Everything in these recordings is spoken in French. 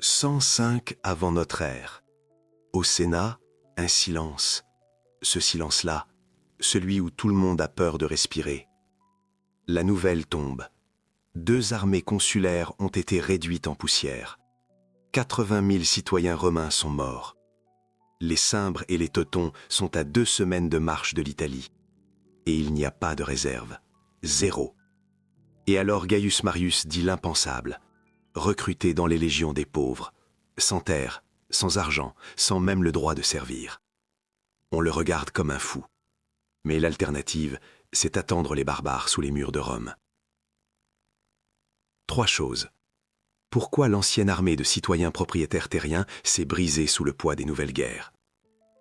105 avant notre ère. Au Sénat, un silence. Ce silence-là, celui où tout le monde a peur de respirer. La nouvelle tombe. 2 armées consulaires ont été réduites en poussière. 80 000 citoyens romains sont morts. Les Cimbres et les Teutons sont à 2 semaines de marche de l'Italie. Et il n'y a pas de réserve. 0. Et alors Gaius Marius dit l'impensable. Recruté dans les légions des pauvres, sans terre, sans argent, sans même le droit de servir. On le regarde comme un fou. Mais l'alternative, c'est attendre les barbares sous les murs de Rome. 3 choses. Pourquoi l'ancienne armée de citoyens propriétaires terriens s'est brisée sous le poids des nouvelles guerres?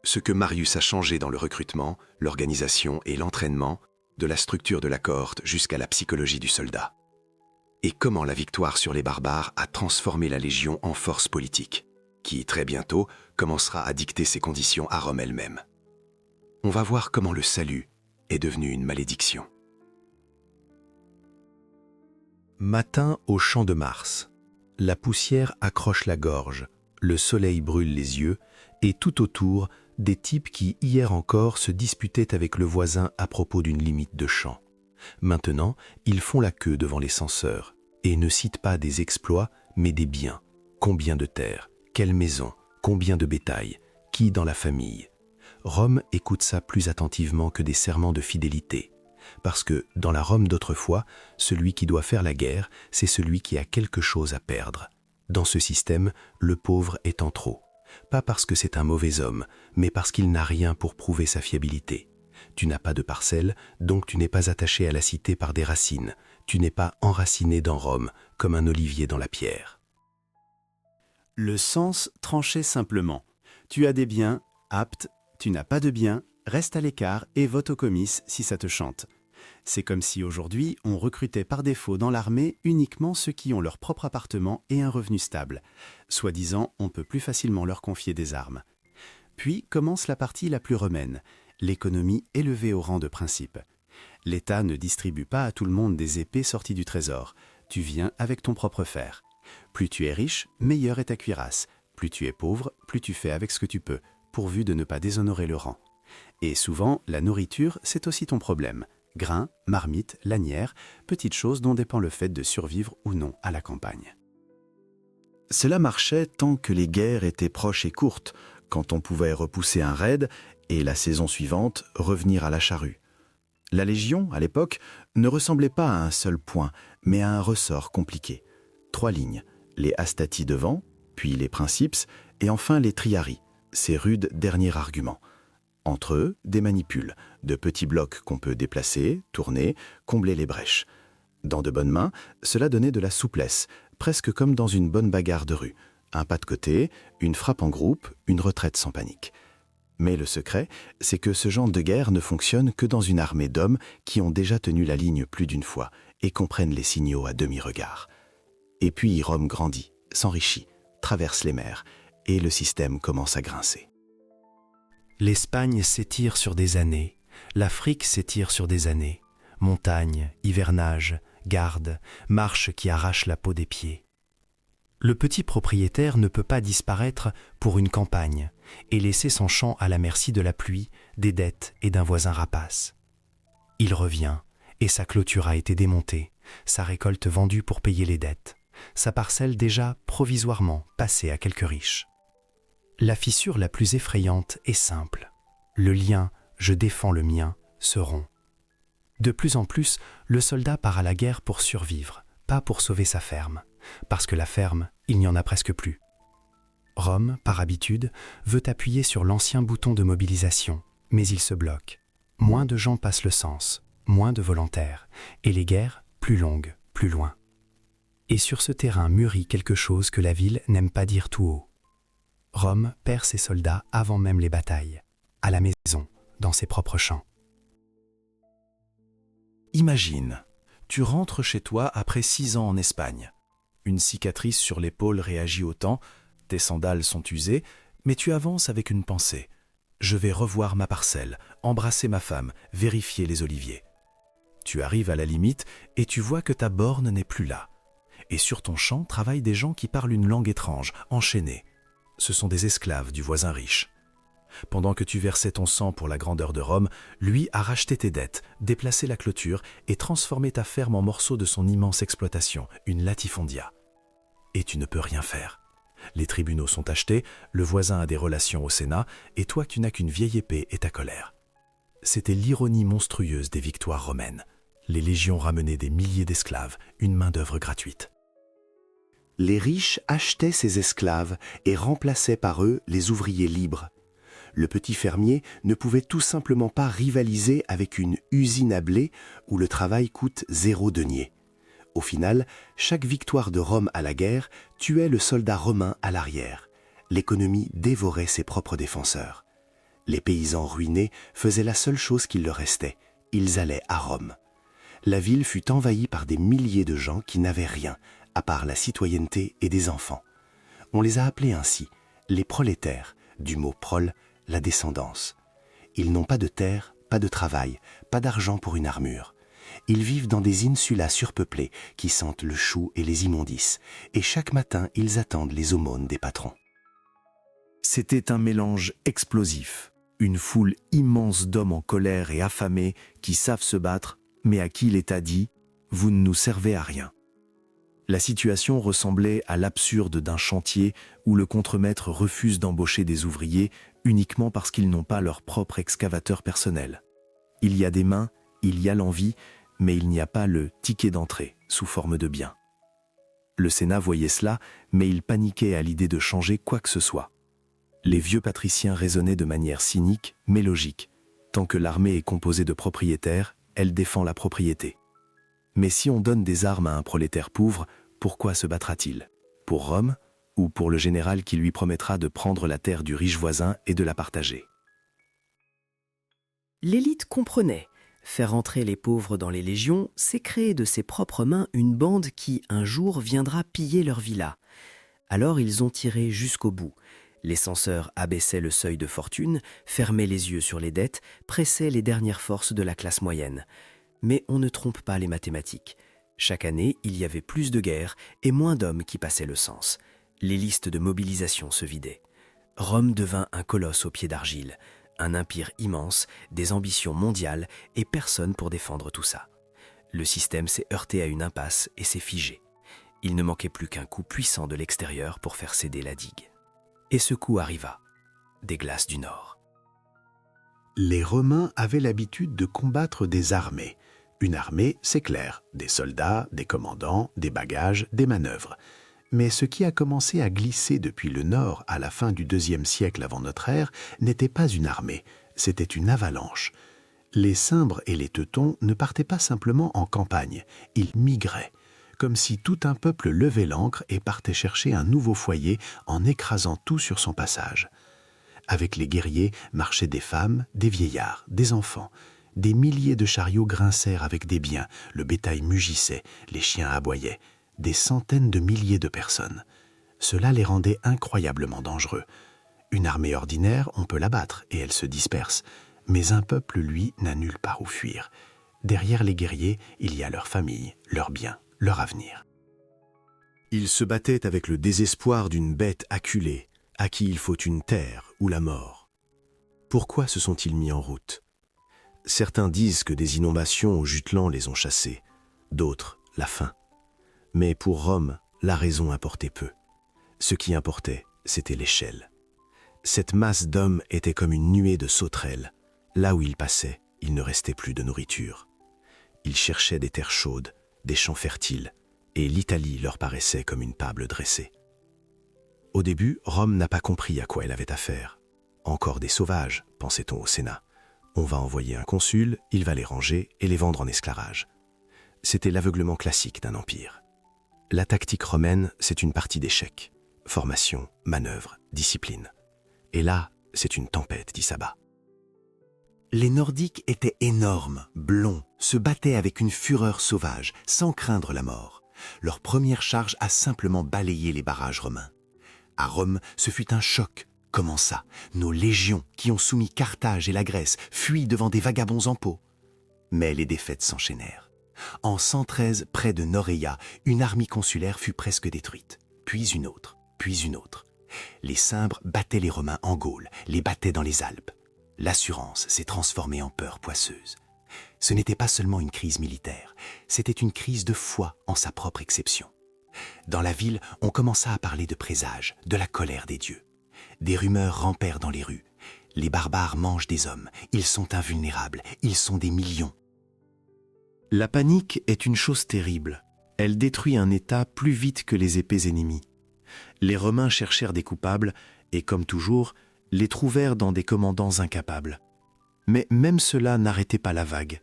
Ce que Marius a changé dans le recrutement, l'organisation et l'entraînement, de la structure de la cohorte jusqu'à la psychologie du soldat. Et comment la victoire sur les barbares a transformé la Légion en force politique, qui, très bientôt, commencera à dicter ses conditions à Rome elle-même. On va voir comment le salut est devenu une malédiction. Matin au champ de Mars. La poussière accroche la gorge, le soleil brûle les yeux, et tout autour, des types qui, hier encore, se disputaient avec le voisin à propos d'une limite de champ. Maintenant, ils font la queue devant les censeurs et ne citent pas des exploits, mais des biens. Combien de terres? Quelle maison? Combien de bétail? Qui dans la famille? Rome écoute ça plus attentivement que des serments de fidélité. Parce que, dans la Rome d'autrefois, celui qui doit faire la guerre, c'est celui qui a quelque chose à perdre. Dans ce système, le pauvre est en trop. Pas parce que c'est un mauvais homme, mais parce qu'il n'a rien pour prouver sa fiabilité. Tu n'as pas de parcelle, donc tu n'es pas attaché à la cité par des racines. Tu n'es pas enraciné dans Rome, comme un olivier dans la pierre. Le sens tranchait simplement. Tu as des biens, apte, tu n'as pas de biens, reste à l'écart et vote au comice si ça te chante. C'est comme si aujourd'hui on recrutait par défaut dans l'armée uniquement ceux qui ont leur propre appartement et un revenu stable. Soi-disant, on peut plus facilement leur confier des armes. Puis commence la partie la plus romaine. L'économie élevée au rang de principe. L'État ne distribue pas à tout le monde des épées sorties du trésor. Tu viens avec ton propre fer. Plus tu es riche, meilleure est ta cuirasse. Plus tu es pauvre, plus tu fais avec ce que tu peux, pourvu de ne pas déshonorer le rang. Et souvent, la nourriture, c'est aussi ton problème. Grains, marmites, lanières, petites choses dont dépend le fait de survivre ou non à la campagne. Cela marchait tant que les guerres étaient proches et courtes, quand on pouvait repousser un raid et la saison suivante revenir à la charrue. La Légion, à l'époque, ne ressemblait pas à un seul point, mais à un ressort compliqué. 3 lignes, les Hastati devant, puis les Princeps, et enfin les Triarii, ces rudes derniers arguments. Entre eux, des manipules, de petits blocs qu'on peut déplacer, tourner, combler les brèches. Dans de bonnes mains, cela donnait de la souplesse, presque comme dans une bonne bagarre de rue. Un pas de côté, une frappe en groupe, une retraite sans panique. Mais le secret, c'est que ce genre de guerre ne fonctionne que dans une armée d'hommes qui ont déjà tenu la ligne plus d'une fois et comprennent les signaux à demi-regard. Et puis Rome grandit, s'enrichit, traverse les mers, et le système commence à grincer. L'Espagne s'étire sur des années, l'Afrique s'étire sur des années. Montagnes, hivernage, gardes, marches qui arrachent la peau des pieds. Le petit propriétaire ne peut pas disparaître pour une campagne et laisser son champ à la merci de la pluie, des dettes et d'un voisin rapace. Il revient et sa clôture a été démontée, sa récolte vendue pour payer les dettes, sa parcelle déjà provisoirement passée à quelques riches. La fissure la plus effrayante est simple. Le lien « je défends le mien » se rompt. De plus en plus, le soldat part à la guerre pour survivre, pas pour sauver sa ferme. Parce que la ferme, il n'y en a presque plus. Rome, par habitude, veut appuyer sur l'ancien bouton de mobilisation, mais il se bloque. Moins de gens passent le sens, moins de volontaires, et les guerres, plus longues, plus loin. Et sur ce terrain mûrit quelque chose que la ville n'aime pas dire tout haut. Rome perd ses soldats avant même les batailles, à la maison, dans ses propres champs. Imagine, tu rentres chez toi après 6 ans en Espagne. Une cicatrice sur l'épaule réagit au temps, tes sandales sont usées, mais tu avances avec une pensée. Je vais revoir ma parcelle, embrasser ma femme, vérifier les oliviers. Tu arrives à la limite et tu vois que ta borne n'est plus là. Et sur ton champ travaillent des gens qui parlent une langue étrange, enchaînés. Ce sont des esclaves du voisin riche. Pendant que tu versais ton sang pour la grandeur de Rome, lui a racheté tes dettes, déplacé la clôture et transformé ta ferme en morceaux de son immense exploitation, une latifondia. Et tu ne peux rien faire. Les tribunaux sont achetés, le voisin a des relations au Sénat, et toi tu n'as qu'une vieille épée et ta colère. C'était l'ironie monstrueuse des victoires romaines. Les légions ramenaient des milliers d'esclaves, une main-d'œuvre gratuite. Les riches achetaient ces esclaves et remplaçaient par eux les ouvriers libres. Le petit fermier ne pouvait tout simplement pas rivaliser avec une usine à blé où le travail coûte 0 denier. Au final, chaque victoire de Rome à la guerre tuait le soldat romain à l'arrière. L'économie dévorait ses propres défenseurs. Les paysans ruinés faisaient la seule chose qu'il leur restait, ils allaient à Rome. La ville fut envahie par des milliers de gens qui n'avaient rien, à part la citoyenneté et des enfants. On les a appelés ainsi, les prolétaires, du mot prole, la descendance. Ils n'ont pas de terre, pas de travail, pas d'argent pour une armure. Ils vivent dans des insulas surpeuplées qui sentent le chou et les immondices, et chaque matin ils attendent les aumônes des patrons. C'était un mélange explosif, une foule immense d'hommes en colère et affamés qui savent se battre, mais à qui l'État dit « vous ne nous servez à rien ». La situation ressemblait à l'absurde d'un chantier où le contremaître refuse d'embaucher des ouvriers uniquement parce qu'ils n'ont pas leur propre excavateur personnel. Il y a des mains, il y a l'envie, mais il n'y a pas le ticket d'entrée sous forme de bien. Le Sénat voyait cela, mais il paniquait à l'idée de changer quoi que ce soit. Les vieux patriciens raisonnaient de manière cynique, mais logique. Tant que l'armée est composée de propriétaires, elle défend la propriété. Mais si on donne des armes à un prolétaire pauvre, pourquoi se battra-t-il? Pour Rome ou pour le général qui lui promettra de prendre la terre du riche voisin et de la partager? L'élite comprenait. Faire entrer les pauvres dans les légions, c'est créer de ses propres mains une bande qui, un jour, viendra piller leur villa. Alors ils ont tiré jusqu'au bout. Les censeurs abaissaient le seuil de fortune, fermaient les yeux sur les dettes, pressaient les dernières forces de la classe moyenne. Mais on ne trompe pas les mathématiques. Chaque année, il y avait plus de guerres et moins d'hommes qui passaient le cens. Les listes de mobilisation se vidaient. Rome devint un colosse au pied d'argile, un empire immense, des ambitions mondiales et personne pour défendre tout ça. Le système s'est heurté à une impasse et s'est figé. Il ne manquait plus qu'un coup puissant de l'extérieur pour faire céder la digue. Et ce coup arriva, des glaces du Nord. Les Romains avaient l'habitude de combattre des armées. Une armée, c'est clair, des soldats, des commandants, des bagages, des manœuvres. Mais ce qui a commencé à glisser depuis le nord à la fin du IIe siècle avant notre ère n'était pas une armée, c'était une avalanche. Les Cimbres et les Teutons ne partaient pas simplement en campagne, ils migraient, comme si tout un peuple levait l'ancre et partait chercher un nouveau foyer en écrasant tout sur son passage. Avec les guerriers marchaient des femmes, des vieillards, des enfants. Des milliers de chariots grincèrent avec des biens, le bétail mugissait, les chiens aboyaient. Des centaines de milliers de personnes. Cela les rendait incroyablement dangereux. Une armée ordinaire, on peut l'abattre et elle se disperse. Mais un peuple, lui, n'a nulle part où fuir. Derrière les guerriers, il y a leur famille, leurs biens, leur avenir. Ils se battaient avec le désespoir d'une bête acculée, à qui il faut une terre ou la mort. Pourquoi se sont-ils mis en route? Certains disent que des inondations au Jutland les ont chassés, d'autres, la faim. Mais pour Rome, la raison importait peu. Ce qui importait, c'était l'échelle. Cette masse d'hommes était comme une nuée de sauterelles. Là où ils passaient, il ne restait plus de nourriture. Ils cherchaient des terres chaudes, des champs fertiles, et l'Italie leur paraissait comme une table dressée. Au début, Rome n'a pas compris à quoi elle avait affaire. Encore des sauvages, pensait-on au Sénat. On va envoyer un consul, il va les ranger et les vendre en esclavage. C'était l'aveuglement classique d'un empire. La tactique romaine, c'est une partie d'échecs. Formation, manœuvre, discipline. Et là, c'est une tempête, dit Sabat. Les Nordiques étaient énormes, blonds, se battaient avec une fureur sauvage, sans craindre la mort. Leur première charge a simplement balayé les barrages romains. À Rome, ce fut un choc. Comment ça? Nos légions, qui ont soumis Carthage et la Grèce, fuient devant des vagabonds en peau. Mais les défaites s'enchaînèrent. En 113, près de Noreia, une armée consulaire fut presque détruite. Puis une autre, puis une autre. Les Cimbres battaient les Romains en Gaule, les battaient dans les Alpes. L'assurance s'est transformée en peur poisseuse. Ce n'était pas seulement une crise militaire, c'était une crise de foi en sa propre exception. Dans la ville, on commença à parler de présage, de la colère des dieux. Des rumeurs rampèrent dans les rues. Les barbares mangent des hommes, ils sont invulnérables, ils sont des millions. La panique est une chose terrible. Elle détruit un État plus vite que les épées ennemies. Les Romains cherchèrent des coupables et, comme toujours, les trouvèrent dans des commandants incapables. Mais même cela n'arrêtait pas la vague.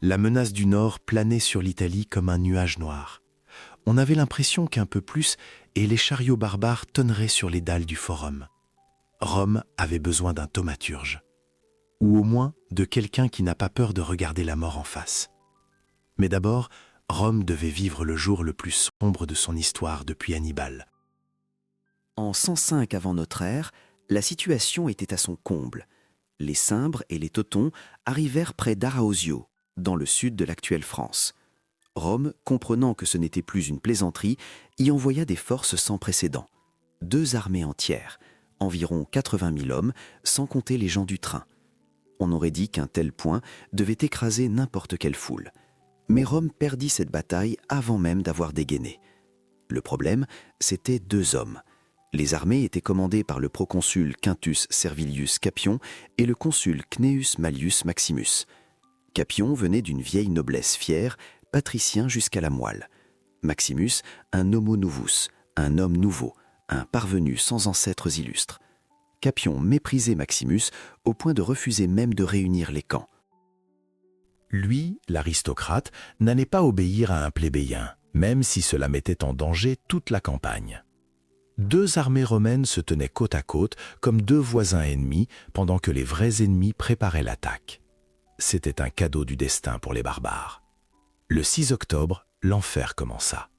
La menace du Nord planait sur l'Italie comme un nuage noir. On avait l'impression qu'un peu plus et les chariots barbares tonneraient sur les dalles du Forum. Rome avait besoin d'un thaumaturge, ou au moins de quelqu'un qui n'a pas peur de regarder la mort en face. Mais d'abord, Rome devait vivre le jour le plus sombre de son histoire depuis Hannibal. En 105 avant notre ère, la situation était à son comble. Les Cimbres et les Teutons arrivèrent près d'Arausio, dans le sud de l'actuelle France. Rome, comprenant que ce n'était plus une plaisanterie, y envoya des forces sans précédent. 2 armées entières, environ 80 000 hommes, sans compter les gens du train. On aurait dit qu'un tel point devait écraser n'importe quelle foule. Mais Rome perdit cette bataille avant même d'avoir dégainé. Le problème, c'était 2 hommes. Les armées étaient commandées par le proconsul Quintus Servilius Capion et le consul Cnaeus Mallius Maximus. Capion venait d'une vieille noblesse fière, patricien jusqu'à la moelle. Maximus, un homo novus, un homme nouveau, un parvenu sans ancêtres illustres. Capion méprisait Maximus au point de refuser même de réunir les camps. Lui, l'aristocrate, n'allait pas obéir à un plébéien, même si cela mettait en danger toute la campagne. 2 armées romaines se tenaient côte à côte comme 2 voisins ennemis pendant que les vrais ennemis préparaient l'attaque. C'était un cadeau du destin pour les barbares. Le 6 octobre, l'enfer commença.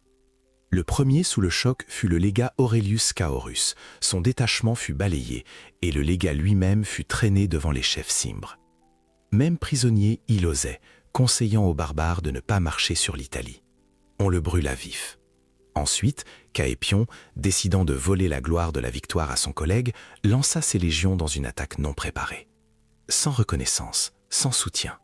Le premier sous le choc fut le légat Aurelius Scaurus. Son détachement fut balayé et le légat lui-même fut traîné devant les chefs cimbres. Même prisonnier, il osait, conseillant aux barbares de ne pas marcher sur l'Italie. On le brûla vif. Ensuite, Caépion, décidant de voler la gloire de la victoire à son collègue, lança ses légions dans une attaque non préparée. Sans reconnaissance, sans soutien.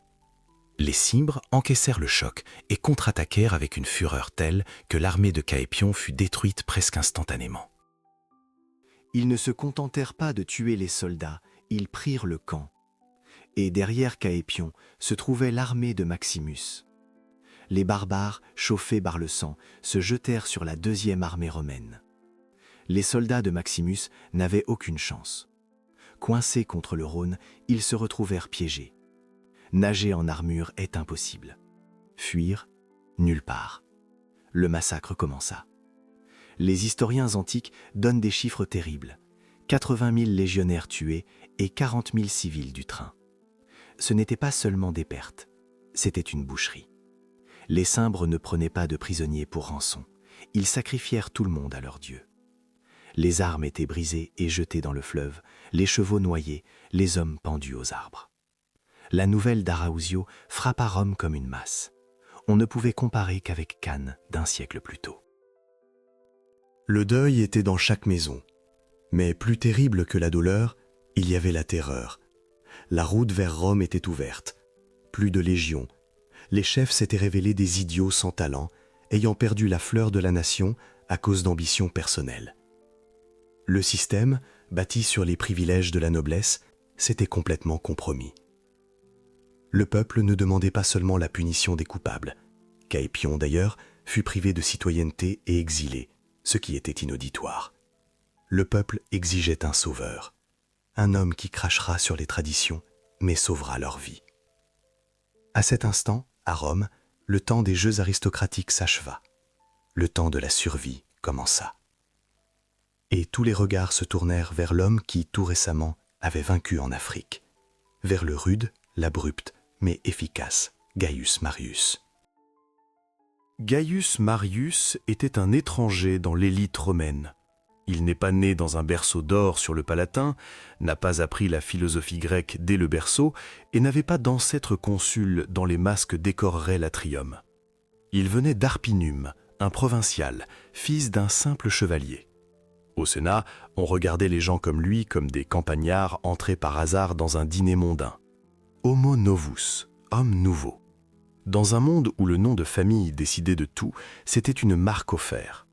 Les Cimbres encaissèrent le choc et contre-attaquèrent avec une fureur telle que l'armée de Caépion fut détruite presque instantanément. Ils ne se contentèrent pas de tuer les soldats, ils prirent le camp. Et derrière Caépion se trouvait l'armée de Maximus. Les barbares, chauffés par le sang, se jetèrent sur la 2e armée romaine. Les soldats de Maximus n'avaient aucune chance. Coincés contre le Rhône, ils se retrouvèrent piégés. Nager en armure est impossible. Fuir, nulle part. Le massacre commença. Les historiens antiques donnent des chiffres terribles. 80 000 légionnaires tués et 40 000 civils du train. Ce n'était pas seulement des pertes, c'était une boucherie. Les Cimbres ne prenaient pas de prisonniers pour rançon. Ils sacrifièrent tout le monde à leur dieu. Les armes étaient brisées et jetées dans le fleuve, les chevaux noyés, les hommes pendus aux arbres. La nouvelle d'Arausio frappa Rome comme une masse. On ne pouvait comparer qu'avec Cannes d'un siècle plus tôt. Le deuil était dans chaque maison. Mais plus terrible que la douleur, il y avait la terreur. La route vers Rome était ouverte. Plus de légions. Les chefs s'étaient révélés des idiots sans talent, ayant perdu la fleur de la nation à cause d'ambitions personnelles. Le système, bâti sur les privilèges de la noblesse, s'était complètement compromis. Le peuple ne demandait pas seulement la punition des coupables. Caépion, d'ailleurs, fut privé de citoyenneté et exilé, ce qui était inauditoire. Le peuple exigeait un sauveur, un homme qui crachera sur les traditions, mais sauvera leur vie. À cet instant, à Rome, le temps des jeux aristocratiques s'acheva. Le temps de la survie commença. Et tous les regards se tournèrent vers l'homme qui, tout récemment, avait vaincu en Afrique, vers le rude, l'abrupt, mais efficace Gaius Marius. Gaius Marius était un étranger dans l'élite romaine. Il n'est pas né dans un berceau d'or sur le Palatin, n'a pas appris la philosophie grecque dès le berceau et n'avait pas d'ancêtre consul dont les masques décoreraient l'atrium. Il venait d'Arpinum, un provincial, fils d'un simple chevalier. Au Sénat, on regardait les gens comme lui comme des campagnards entrés par hasard dans un dîner mondain. Homo novus, homme nouveau. Dans un monde où le nom de famille décidait de tout, c'était une marque offerte.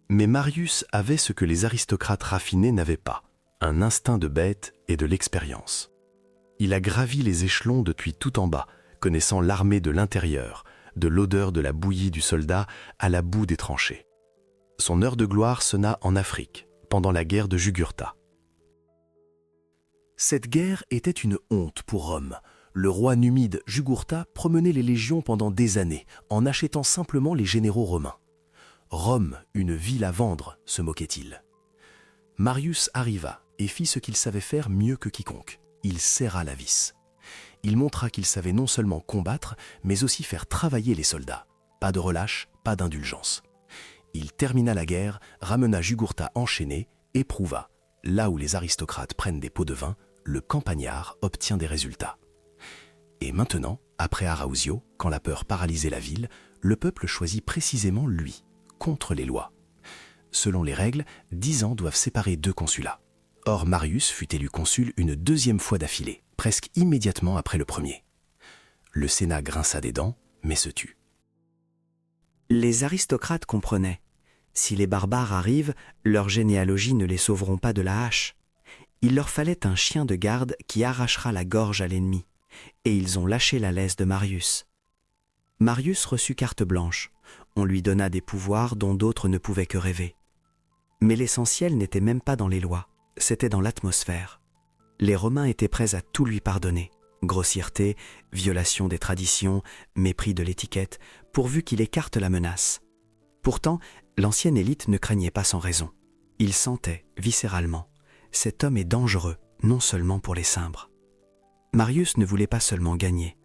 Mais Marius avait ce que les aristocrates raffinés n'avaient pas, un instinct de bête et de l'expérience. Il a gravi les échelons depuis tout en bas, connaissant l'armée de l'intérieur, de l'odeur de la bouillie du soldat à la boue des tranchées. Son heure de gloire sonna en Afrique, pendant la guerre de Jugurtha. Cette guerre était une honte pour Rome. Le roi numide Jugurtha promenait les légions pendant des années, en achetant simplement les généraux romains. Rome, une ville à vendre, se moquait-il. Marius arriva et fit ce qu'il savait faire mieux que quiconque. Il serra la vis. Il montra qu'il savait non seulement combattre, mais aussi faire travailler les soldats. Pas de relâche, pas d'indulgence. Il termina la guerre, ramena Jugurtha enchaîné et prouva, là où les aristocrates prennent des pots de vin, le campagnard obtient des résultats. Et maintenant, après Arausio, quand la peur paralysait la ville, le peuple choisit précisément lui, contre les lois. Selon les règles, 10 ans doivent séparer 2 consulats. Or, Marius fut élu consul une 2e fois d'affilée, presque immédiatement après le premier. Le Sénat grinça des dents, mais se tut. Les aristocrates comprenaient. Si les barbares arrivent, leurs généalogies ne les sauveront pas de la hache. Il leur fallait un chien de garde qui arrachera la gorge à l'ennemi. Et ils ont lâché la laisse de Marius. Marius reçut carte blanche. On lui donna des pouvoirs dont d'autres ne pouvaient que rêver. Mais l'essentiel n'était même pas dans les lois, c'était dans l'atmosphère. Les Romains étaient prêts à tout lui pardonner. Grossièreté, violation des traditions, mépris de l'étiquette, pourvu qu'il écarte la menace. Pourtant, l'ancienne élite ne craignait pas sans raison. Il sentait, viscéralement, cet homme est dangereux, non seulement pour les Cimbres. Marius ne voulait pas seulement gagner.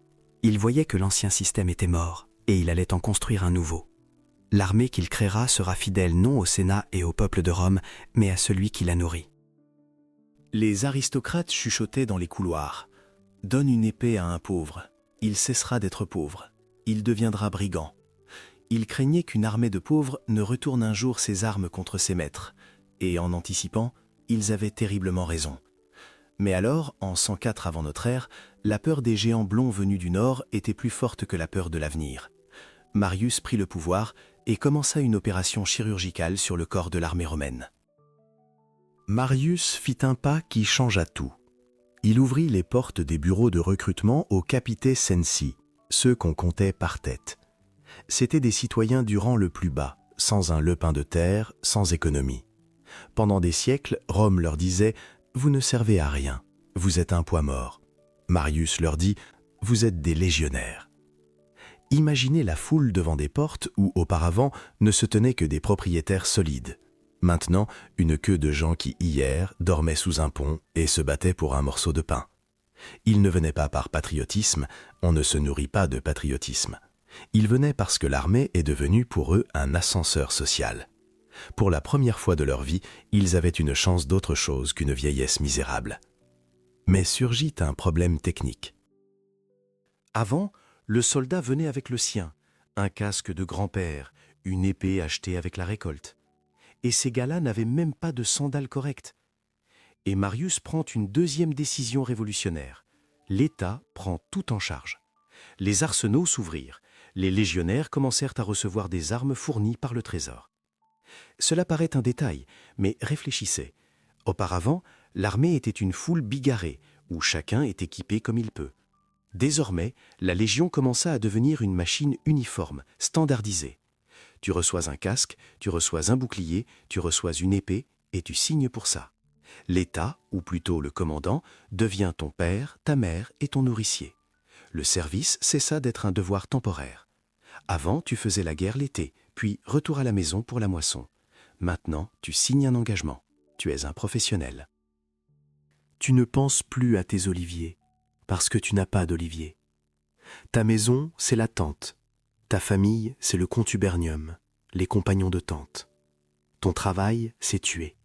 Il voyait que l'ancien système était mort, et il allait en construire un nouveau. L'armée qu'il créera sera fidèle non au Sénat et au peuple de Rome, mais à celui qui la nourrit. Les aristocrates chuchotaient dans les couloirs. « Donne une épée à un pauvre, il cessera d'être pauvre, il deviendra brigand. » Ils craignaient qu'une armée de pauvres ne retourne un jour ses armes contre ses maîtres, et en anticipant, ils avaient terriblement raison. Mais alors, en 104 avant notre ère, la peur des géants blonds venus du nord était plus forte que la peur de l'avenir. Marius prit le pouvoir et commença une opération chirurgicale sur le corps de l'armée romaine. Marius fit un pas qui changea tout. Il ouvrit les portes des bureaux de recrutement aux capitae censi, ceux qu'on comptait par tête. C'étaient des citoyens du rang le plus bas, sans un lepin de terre, sans économie. Pendant des siècles, Rome leur disait « Vous ne servez à rien, vous êtes un poids mort ». Marius leur dit « Vous êtes des légionnaires ». Imaginez la foule devant des portes où, auparavant, ne se tenaient que des propriétaires solides. Maintenant, une queue de gens qui, hier, dormaient sous un pont et se battaient pour un morceau de pain. Ils ne venaient pas par patriotisme, on ne se nourrit pas de patriotisme. Ils venaient parce que l'armée est devenue pour eux un ascenseur social. Pour la première fois de leur vie, ils avaient une chance d'autre chose qu'une vieillesse misérable. Mais surgit un problème technique. Avant, le soldat venait avec le sien, un casque de grand-père, une épée achetée avec la récolte. Et ces gars-là n'avaient même pas de sandales correctes. Et Marius prend une 2e décision révolutionnaire. L'État prend tout en charge. Les arsenaux s'ouvrirent. Les légionnaires commencèrent à recevoir des armes fournies par le trésor. Cela paraît un détail, mais réfléchissez. Auparavant, l'armée était une foule bigarrée, où chacun est équipé comme il peut. Désormais, la Légion commença à devenir une machine uniforme, standardisée. Tu reçois un casque, tu reçois un bouclier, tu reçois une épée, et tu signes pour ça. L'État, ou plutôt le commandant, devient ton père, ta mère et ton nourricier. Le service cessa d'être un devoir temporaire. Avant, tu faisais la guerre l'été, puis retour à la maison pour la moisson. Maintenant, tu signes un engagement. Tu es un professionnel. Tu ne penses plus à tes oliviers, parce que tu n'as pas d'olivier. Ta maison, c'est la tente. Ta famille, c'est le contubernium, les compagnons de tente. Ton travail, c'est tuer.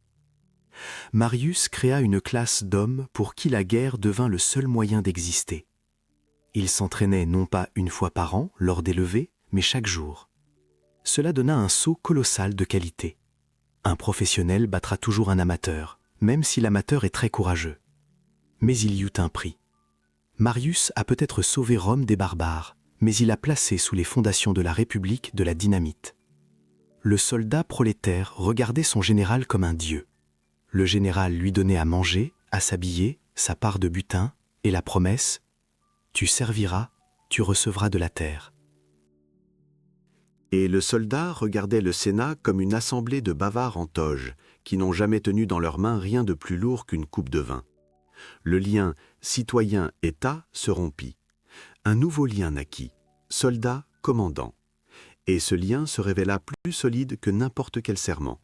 Marius créa une classe d'hommes pour qui la guerre devint le seul moyen d'exister. Ils s'entraînaient non pas une fois par an, lors des levées, mais chaque jour. Cela donna un saut colossal de qualité. Un professionnel battra toujours un amateur, même si l'amateur est très courageux. Mais il y eut un prix. Marius a peut-être sauvé Rome des barbares, mais il a placé sous les fondations de la République de la dynamite. Le soldat prolétaire regardait son général comme un dieu. Le général lui donnait à manger, à s'habiller, sa part de butin et la promesse « Tu serviras, tu recevras de la terre ». Et le soldat regardait le Sénat comme une assemblée de bavards en toge, qui n'ont jamais tenu dans leurs mains rien de plus lourd qu'une coupe de vin. Le lien citoyen-État se rompit. Un nouveau lien naquit, soldat-commandant. Et ce lien se révéla plus solide que n'importe quel serment.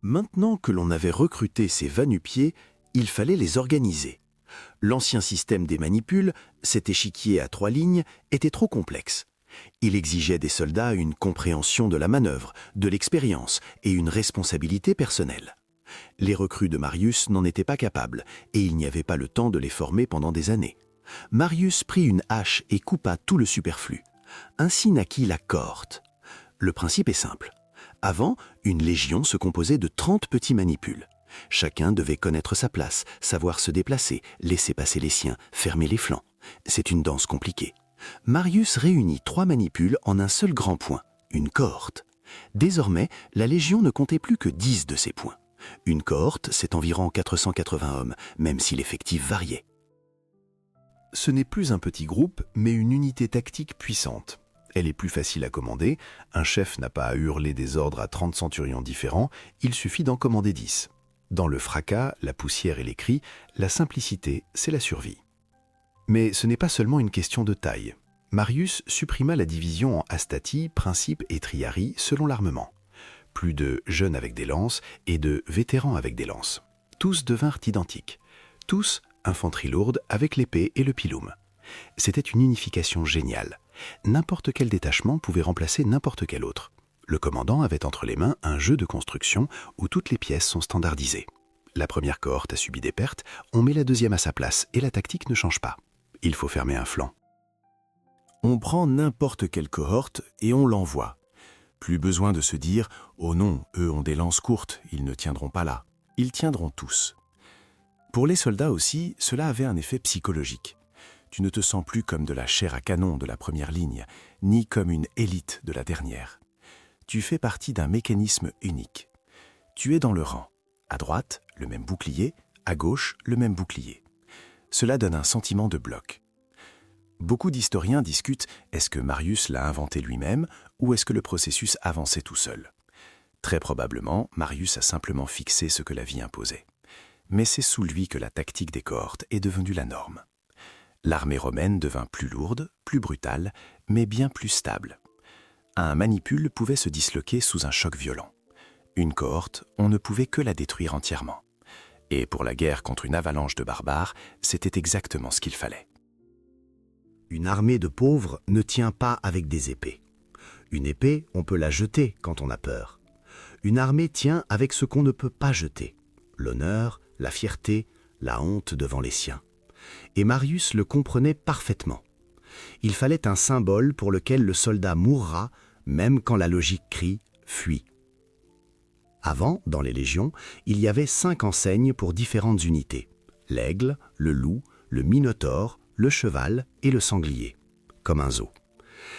Maintenant que l'on avait recruté ces va-nu-pieds, il fallait les organiser. L'ancien système des manipules, cet échiquier à 3 lignes, était trop complexe. Il exigeait des soldats une compréhension de la manœuvre, de l'expérience et une responsabilité personnelle. Les recrues de Marius n'en étaient pas capables, et il n'y avait pas le temps de les former pendant des années. Marius prit une hache et coupa tout le superflu. Ainsi naquit la cohorte. Le principe est simple. Avant, une légion se composait de 30 petits manipules. Chacun devait connaître sa place, savoir se déplacer, laisser passer les siens, fermer les flancs. C'est une danse compliquée. Marius réunit 3 manipules en un seul grand point, une cohorte. Désormais, la légion ne comptait plus que 10 de ces points. Une cohorte, c'est environ 480 hommes, même si l'effectif variait. Ce n'est plus un petit groupe, mais une unité tactique puissante. Elle est plus facile à commander, un chef n'a pas à hurler des ordres à 30 centurions différents, il suffit d'en commander 10. Dans le fracas, la poussière et les cris, la simplicité, c'est la survie. Mais ce n'est pas seulement une question de taille. Marius supprima la division en astatis, principes et triarii selon l'armement. Plus de jeunes avec des lances et de vétérans avec des lances. Tous devinrent identiques. Tous infanterie lourde avec l'épée et le pilum. C'était une unification géniale. N'importe quel détachement pouvait remplacer n'importe quel autre. Le commandant avait entre les mains un jeu de construction où toutes les pièces sont standardisées. La première cohorte a subi des pertes, on met la deuxième à sa place et la tactique ne change pas. Il faut fermer un flanc. On prend n'importe quelle cohorte et on l'envoie. Plus besoin de se dire « Oh non, eux ont des lances courtes, ils ne tiendront pas là ». Ils tiendront tous. Pour les soldats aussi, cela avait un effet psychologique. Tu ne te sens plus comme de la chair à canon de la première ligne, ni comme une élite de la dernière. Tu fais partie d'un mécanisme unique. Tu es dans le rang. À droite, le même bouclier, à gauche, le même bouclier. Cela donne un sentiment de bloc. Beaucoup d'historiens discutent est-ce que Marius l'a inventé lui-même ou est-ce que le processus avançait tout seul. Très probablement, Marius a simplement fixé ce que la vie imposait. Mais c'est sous lui que la tactique des cohortes est devenue la norme. L'armée romaine devint plus lourde, plus brutale, mais bien plus stable. Un manipule pouvait se disloquer sous un choc violent. Une cohorte, on ne pouvait que la détruire entièrement. Et pour la guerre contre une avalanche de barbares, c'était exactement ce qu'il fallait. Une armée de pauvres ne tient pas avec des épées. Une épée, on peut la jeter quand on a peur. Une armée tient avec ce qu'on ne peut pas jeter. L'honneur, la fierté, la honte devant les siens. Et Marius le comprenait parfaitement. Il fallait un symbole pour lequel le soldat mourra, même quand la logique crie « fuis ». Avant, dans les légions, il y avait 5 enseignes pour différentes unités. L'aigle, le loup, le minotaure, le cheval et le sanglier. Comme un zoo.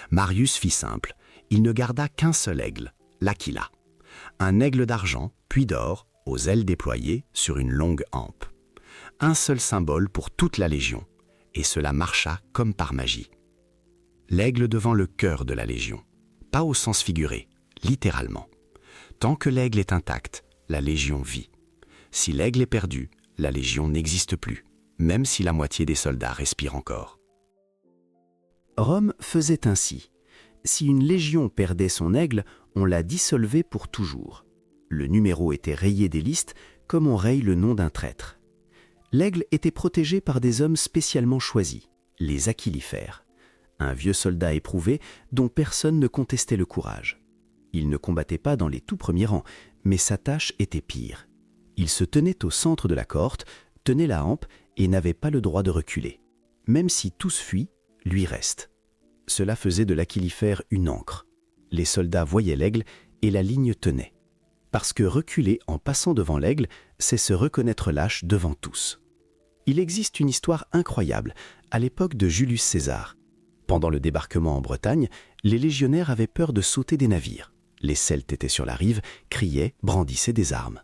Marius fit simple. Il ne garda qu'un seul aigle, l'Aquila. Un aigle d'argent, puis d'or, aux ailes déployées sur une longue hampe. Un seul symbole pour toute la légion. Et cela marcha comme par magie. L'aigle devant le cœur de la légion. Pas au sens figuré, littéralement. Tant que l'aigle est intact, la légion vit. Si l'aigle est perdu, la légion n'existe plus, même si la moitié des soldats respirent encore. Rome faisait ainsi. Si une légion perdait son aigle, on la dissolvait pour toujours. Le numéro était rayé des listes comme on raye le nom d'un traître. L'aigle était protégé par des hommes spécialement choisis, les aquilifères, un vieux soldat éprouvé dont personne ne contestait le courage. Il ne combattait pas dans les tout premiers rangs, mais sa tâche était pire. Il se tenait au centre de la cohorte, tenait la hampe et n'avait pas le droit de reculer. Même si tous fuient, lui reste. Cela faisait de l'aquilifère une ancre. Les soldats voyaient l'aigle et la ligne tenait. Parce que reculer en passant devant l'aigle, c'est se reconnaître lâche devant tous. Il existe une histoire incroyable à l'époque de Julius César. Pendant le débarquement en Bretagne, les légionnaires avaient peur de sauter des navires. Les Celtes étaient sur la rive, criaient, brandissaient des armes.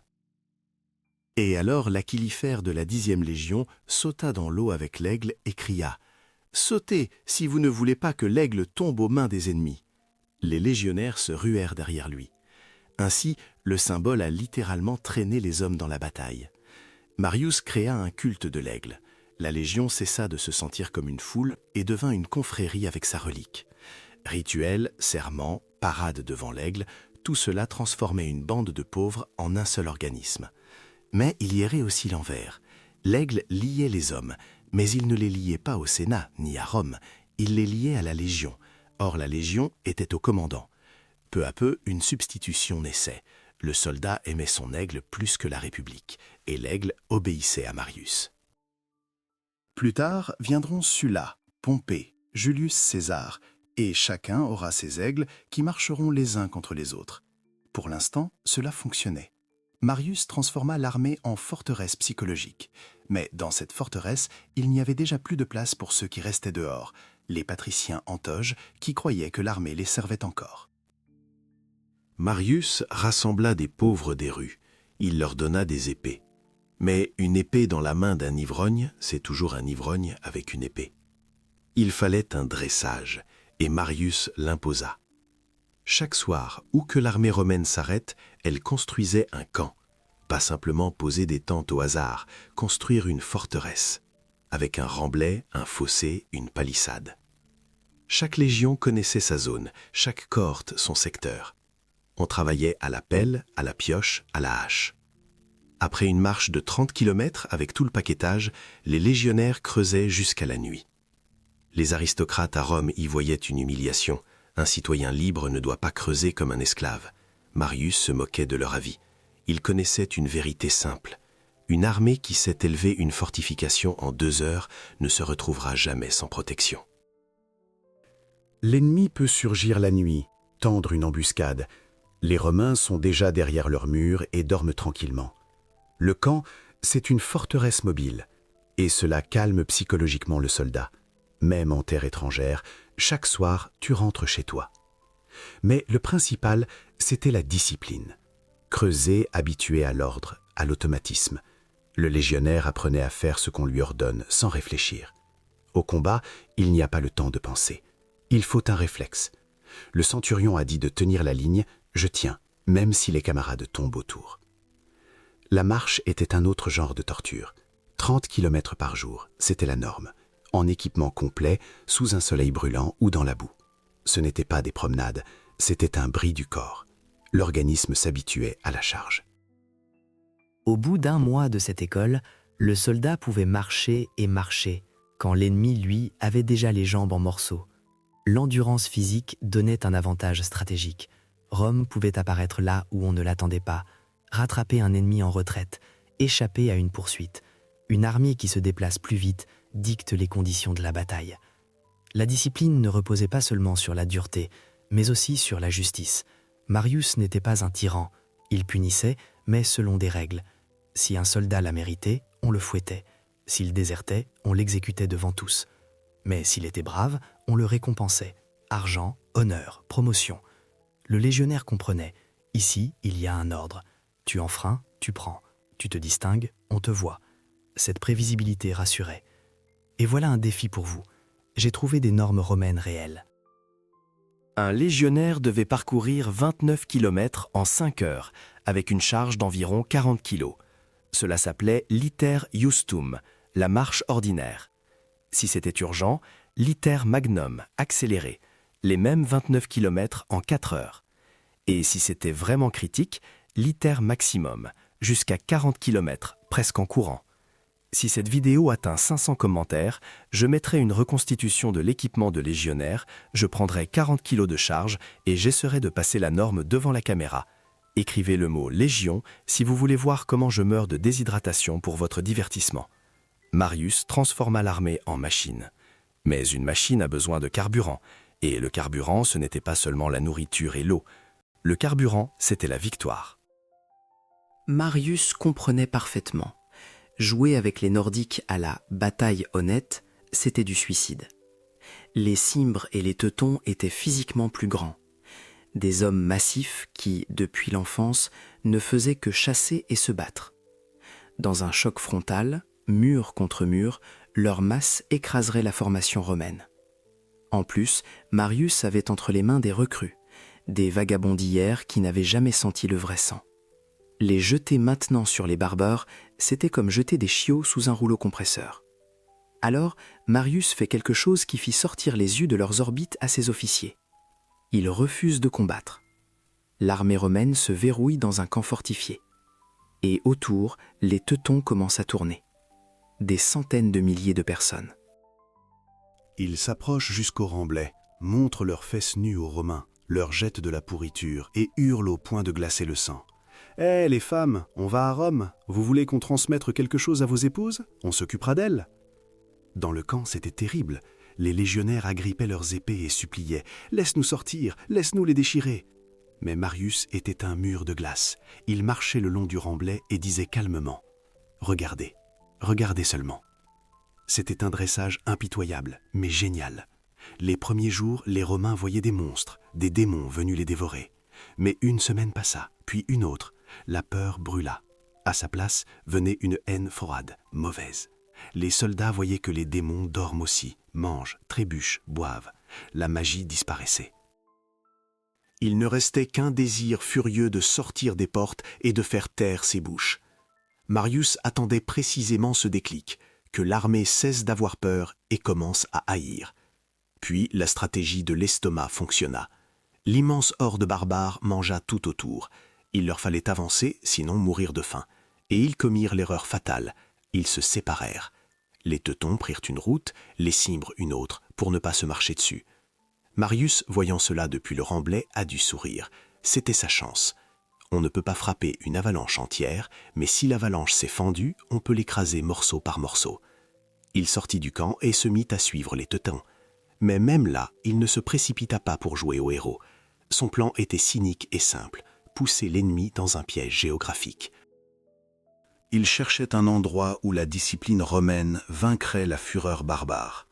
Et alors l'Aquilifère de la 10e Légion sauta dans l'eau avec l'aigle et cria « Sautez si vous ne voulez pas que l'aigle tombe aux mains des ennemis !» Les légionnaires se ruèrent derrière lui. Ainsi, le symbole a littéralement traîné les hommes dans la bataille. Marius créa un culte de l'aigle. La Légion cessa de se sentir comme une foule et devint une confrérie avec sa relique. Rituels, serments, parades devant l'aigle, tout cela transformait une bande de pauvres en un seul organisme. Mais il y irait aussi l'envers. L'aigle liait les hommes, mais il ne les liait pas au Sénat ni à Rome, il les liait à la Légion. Or la Légion était au commandant. Peu à peu, une substitution naissait. Le soldat aimait son aigle plus que la République, et l'aigle obéissait à Marius. Plus tard viendront Sulla, Pompée, Julius César, et chacun aura ses aigles qui marcheront les uns contre les autres. Pour l'instant, cela fonctionnait. Marius transforma l'armée en forteresse psychologique. Mais dans cette forteresse, il n'y avait déjà plus de place pour ceux qui restaient dehors, les patriciens en toge qui croyaient que l'armée les servait encore. Marius rassembla des pauvres des rues. Il leur donna des épées. Mais une épée dans la main d'un ivrogne, c'est toujours un ivrogne avec une épée. Il fallait un dressage, et Marius l'imposa. Chaque soir, où que l'armée romaine s'arrête, elle construisait un camp. Pas simplement poser des tentes au hasard, construire une forteresse, avec un remblai, un fossé, une palissade. Chaque légion connaissait sa zone, chaque cohorte son secteur. On travaillait à la pelle, à la pioche, à la hache. Après une marche de 30 km avec tout le paquetage, les légionnaires creusaient jusqu'à la nuit. Les aristocrates à Rome y voyaient une humiliation. Un citoyen libre ne doit pas creuser comme un esclave. Marius se moquait de leur avis. Il connaissait une vérité simple. Une armée qui sait élever une fortification en 2 heures ne se retrouvera jamais sans protection. L'ennemi peut surgir la nuit, tendre une embuscade. Les Romains sont déjà derrière leurs murs et dorment tranquillement. Le camp, c'est une forteresse mobile, et cela calme psychologiquement le soldat. Même en terre étrangère, chaque soir, tu rentres chez toi. Mais le principal, c'était la discipline. Creuser, habitué à l'ordre, à l'automatisme. Le légionnaire apprenait à faire ce qu'on lui ordonne, sans réfléchir. Au combat, il n'y a pas le temps de penser. Il faut un réflexe. Le centurion a dit de tenir la ligne, je tiens, même si les camarades tombent autour. La marche était un autre genre de torture. 30 km par jour, c'était la norme. En équipement complet, sous un soleil brûlant ou dans la boue. Ce n'était pas des promenades, c'était un bris du corps. L'organisme s'habituait à la charge. Au bout d'1 mois de cette école, le soldat pouvait marcher et marcher, quand l'ennemi, lui, avait déjà les jambes en morceaux. L'endurance physique donnait un avantage stratégique. Rome pouvait apparaître là où on ne l'attendait pas, rattraper un ennemi en retraite, échapper à une poursuite. Une armée qui se déplace plus vite dicte les conditions de la bataille. La discipline ne reposait pas seulement sur la dureté, mais aussi sur la justice. Marius n'était pas un tyran. Il punissait, mais selon des règles. Si un soldat la méritait, on le fouettait. S'il désertait, on l'exécutait devant tous. Mais s'il était brave, on le récompensait. Argent, honneur, promotion. Le légionnaire comprenait. Ici, il y a un ordre. Tu enfreins, tu prends. Tu te distingues, on te voit. Cette prévisibilité rassurait. Et voilà un défi pour vous. J'ai trouvé des normes romaines réelles. Un légionnaire devait parcourir 29 km en 5 heures, avec une charge d'environ 40 kg. Cela s'appelait liter iustum, la marche ordinaire. Si c'était urgent, liter magnum, accéléré, les mêmes 29 km en 4 heures. Et si c'était vraiment critique, liter maximum, jusqu'à 40 km, presque en courant. Si cette vidéo atteint 500 commentaires, je mettrai une reconstitution de l'équipement de légionnaire, je prendrai 40 kg de charge et j'essaierai de passer la norme devant la caméra. Écrivez le mot « Légion » si vous voulez voir comment je meurs de déshydratation pour votre divertissement. Marius transforma l'armée en machine. Mais une machine a besoin de carburant. Et le carburant, ce n'était pas seulement la nourriture et l'eau. Le carburant, c'était la victoire. Marius comprenait parfaitement. Jouer avec les Nordiques à la bataille honnête, c'était du suicide. Les Cimbres et les Teutons étaient physiquement plus grands. Des hommes massifs qui, depuis l'enfance, ne faisaient que chasser et se battre. Dans un choc frontal, mur contre mur, leur masse écraserait la formation romaine. En plus, Marius avait entre les mains des recrues, des vagabonds d'hier qui n'avaient jamais senti le vrai sang. Les jeter maintenant sur les barbares, c'était comme jeter des chiots sous un rouleau compresseur. Alors, Marius fait quelque chose qui fit sortir les yeux de leurs orbites à ses officiers. Il refuse de combattre. L'armée romaine se verrouille dans un camp fortifié. Et autour, les Teutons commencent à tourner. Des centaines de milliers de personnes. Ils s'approchent jusqu'au remblai, montrent leurs fesses nues aux Romains, leur jettent de la pourriture et hurlent au point de glacer le sang. « Hé, les femmes, on va à Rome. Vous voulez qu'on transmette quelque chose à vos épouses? On s'occupera d'elles. » Dans le camp, c'était terrible. Les légionnaires agrippaient leurs épées et suppliaient « Laisse-nous sortir, laisse-nous les déchirer !» Mais Marius était un mur de glace. Il marchait le long du remblai et disait calmement « Regardez, regardez seulement. » C'était un dressage impitoyable, mais génial. Les premiers jours, les Romains voyaient des monstres, des démons venus les dévorer. Mais une semaine passa, puis une autre. La peur brûla. À sa place venait une haine froide, mauvaise. Les soldats voyaient que les démons dorment aussi, mangent, trébuchent, boivent. La magie disparaissait. Il ne restait qu'un désir furieux de sortir des portes et de faire taire ses bouches. Marius attendait précisément ce déclic, que l'armée cesse d'avoir peur et commence à haïr. Puis la stratégie de l'estomac fonctionna. L'immense horde barbare mangea tout autour. Il leur fallait avancer, sinon mourir de faim. Et ils commirent l'erreur fatale. Ils se séparèrent. Les Teutons prirent une route, les Cimbres une autre, pour ne pas se marcher dessus. Marius, voyant cela depuis le remblai, a dû sourire. C'était sa chance. On ne peut pas frapper une avalanche entière, mais si l'avalanche s'est fendue, on peut l'écraser morceau par morceau. Il sortit du camp et se mit à suivre les Teutons. Mais même là, il ne se précipita pas pour jouer au héros. Son plan était cynique et simple, pousser l'ennemi dans un piège géographique. Il cherchait un endroit où la discipline romaine vaincrait la fureur barbare.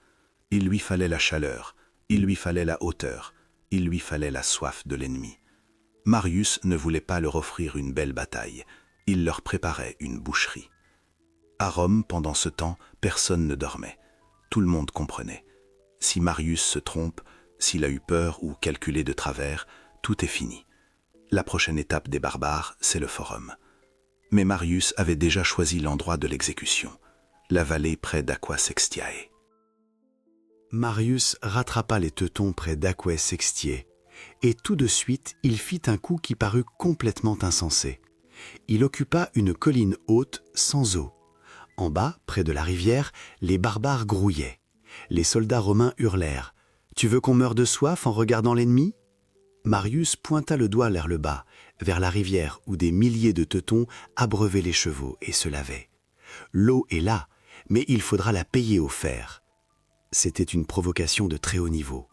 Il lui fallait la chaleur, il lui fallait la hauteur, il lui fallait la soif de l'ennemi. Marius ne voulait pas leur offrir une belle bataille, il leur préparait une boucherie. À Rome, pendant ce temps, personne ne dormait. Tout le monde comprenait. Si Marius se trompe, s'il a eu peur ou calculé de travers, tout est fini. La prochaine étape des barbares, c'est le forum. Mais Marius avait déjà choisi l'endroit de l'exécution, la vallée près d'Aqua Sextiae. Marius rattrapa les Teutons près d'Aqua Sextiae, et tout de suite il fit un coup qui parut complètement insensé. Il occupa une colline haute sans eau. En bas, près de la rivière, les barbares grouillaient. Les soldats romains hurlèrent « Tu veux qu'on meure de soif en regardant l'ennemi ?» Marius pointa le doigt vers le bas, vers la rivière où des milliers de Teutons abreuvaient les chevaux et se lavaient. L'eau est là, mais il faudra la payer au fer. C'était une provocation de très haut niveau.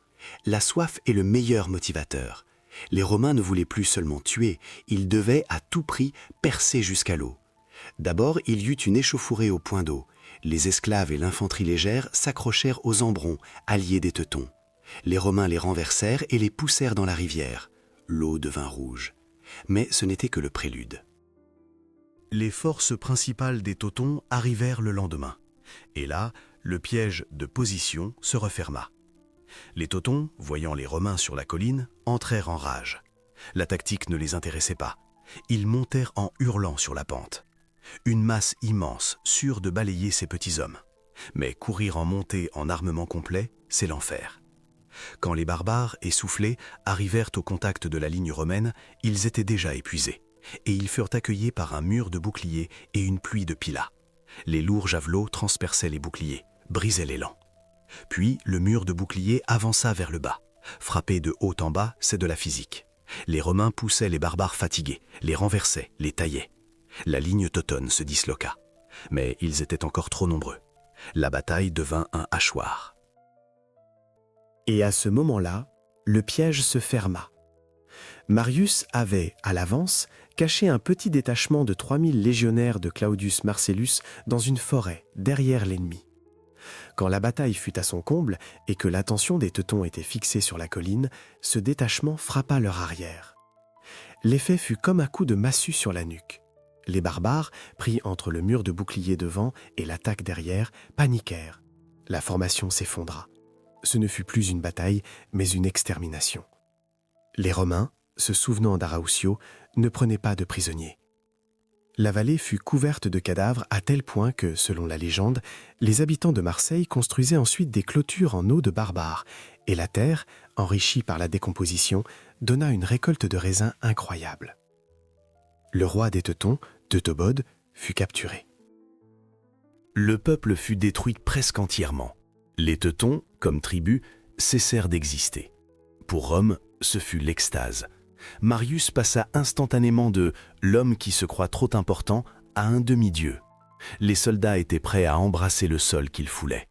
La soif est le meilleur motivateur. Les Romains ne voulaient plus seulement tuer, ils devaient à tout prix percer jusqu'à l'eau. D'abord, il y eut une échauffourée au point d'eau. Les esclaves et l'infanterie légère s'accrochèrent aux ambrons, alliés des Teutons. Les Romains les renversèrent et les poussèrent dans la rivière. L'eau devint rouge. Mais ce n'était que le prélude. Les forces principales des Teutons arrivèrent le lendemain. Et là, le piège de position se referma. Les Teutons, voyant les Romains sur la colline, entrèrent en rage. La tactique ne les intéressait pas. Ils montèrent en hurlant sur la pente. Une masse immense, sûre de balayer ces petits hommes. Mais courir en montée en armement complet, c'est l'enfer. Quand les barbares, essoufflés, arrivèrent au contact de la ligne romaine, ils étaient déjà épuisés, et ils furent accueillis par un mur de boucliers et une pluie de pilas. Les lourds javelots transperçaient les boucliers, brisaient l'élan. Puis le mur de boucliers avança vers le bas. Frapper de haut en bas, c'est de la physique. Les Romains poussaient les barbares fatigués, les renversaient, les taillaient. La ligne teutonne se disloqua. Mais ils étaient encore trop nombreux. La bataille devint un hachoir. Et à ce moment-là, Le piège se ferma. Marius avait, à l'avance, caché un petit détachement de 3000 légionnaires de Claudius Marcellus dans une forêt, derrière l'ennemi. Quand la bataille fut à son comble et que l'attention des Teutons était fixée sur la colline, ce détachement frappa leur arrière. L'effet fut comme un coup de massue sur la nuque. Les barbares, pris entre le mur de boucliers devant et l'attaque derrière, paniquèrent. La formation s'effondra. Ce ne fut plus une bataille, mais une extermination. Les Romains, se souvenant d'Arausio, ne prenaient pas de prisonniers. La vallée fut couverte de cadavres à tel point que, selon la légende, les habitants de Marseille construisaient ensuite des clôtures en eau de barbares, et la terre, enrichie par la décomposition, donna une récolte de raisins incroyable. Le roi des Teutons, Teutobod, fut capturé. Le peuple fut détruit presque entièrement. Les Teutons, comme tribu, cessèrent d'exister. Pour Rome, ce fut l'extase. Marius passa instantanément de « l'homme qui se croit trop important » à un demi-dieu. Les soldats étaient prêts à embrasser le sol qu'ils foulaient.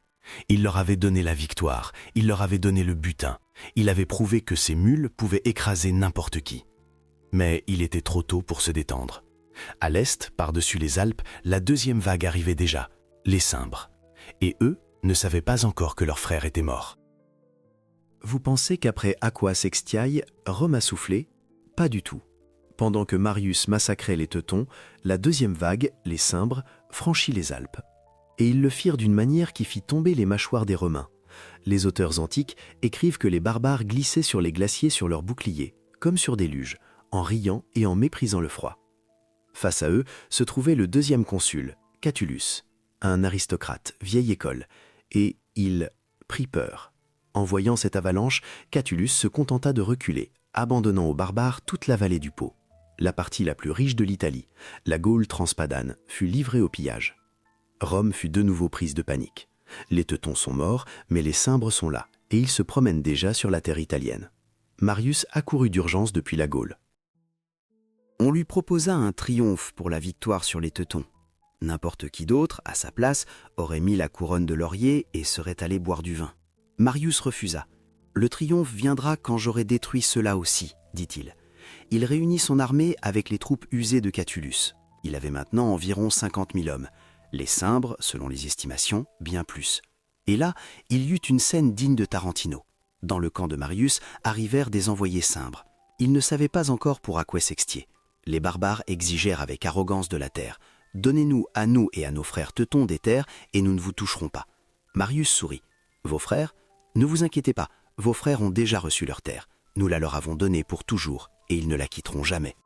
Il leur avait donné la victoire, il leur avait donné le butin. Il avait prouvé que ces mules pouvaient écraser n'importe qui. Mais il était trop tôt pour se détendre. À l'est, par-dessus les Alpes, la deuxième vague arrivait déjà, les Cimbres. Et eux ne savaient pas encore que leur frère était mort. Vous pensez qu'après Aquae Sextiae, Rome a soufflé? Pas du tout. Pendant que Marius massacrait les Teutons, la deuxième vague, les Cimbres, franchit les Alpes. Et ils le firent d'une manière qui fit tomber les mâchoires des Romains. Les auteurs antiques écrivent que les barbares glissaient sur les glaciers sur leurs boucliers, comme sur des luges, en riant et en méprisant le froid. Face à eux se trouvait le deuxième consul, Catulus, un aristocrate, vieille école, et il prit peur. En voyant cette avalanche, Catulus se contenta de reculer, abandonnant aux barbares toute la vallée du Pô. La partie la plus riche de l'Italie, la Gaule transpadane, fut livrée au pillage. Rome fut de nouveau prise de panique. Les Teutons sont morts, mais les Cimbres sont là, et ils se promènent déjà sur la terre italienne. Marius accourut d'urgence depuis la Gaule. On lui proposa un triomphe pour la victoire sur les Teutons. N'importe qui d'autre, à sa place, aurait mis la couronne de laurier et serait allé boire du vin. Marius refusa. « Le triomphe viendra quand j'aurai détruit cela aussi, dit-il. » Il réunit son armée avec les troupes usées de Catulus. Il avait maintenant environ 50 000 hommes. Les Cimbres, selon les estimations, bien plus. Et là, il y eut une scène digne de Tarantino. Dans le camp de Marius arrivèrent des envoyés Cimbres. Ils ne savaient pas encore pour Aquae Sextiae. Les barbares exigèrent avec arrogance de la terre. « Donnez-nous à nous et à nos frères Teutons des terres et nous ne vous toucherons pas. » Marius sourit. « Vos frères ? Ne vous inquiétez pas, vos frères ont déjà reçu leur terre. Nous la leur avons donnée pour toujours et ils ne la quitteront jamais. »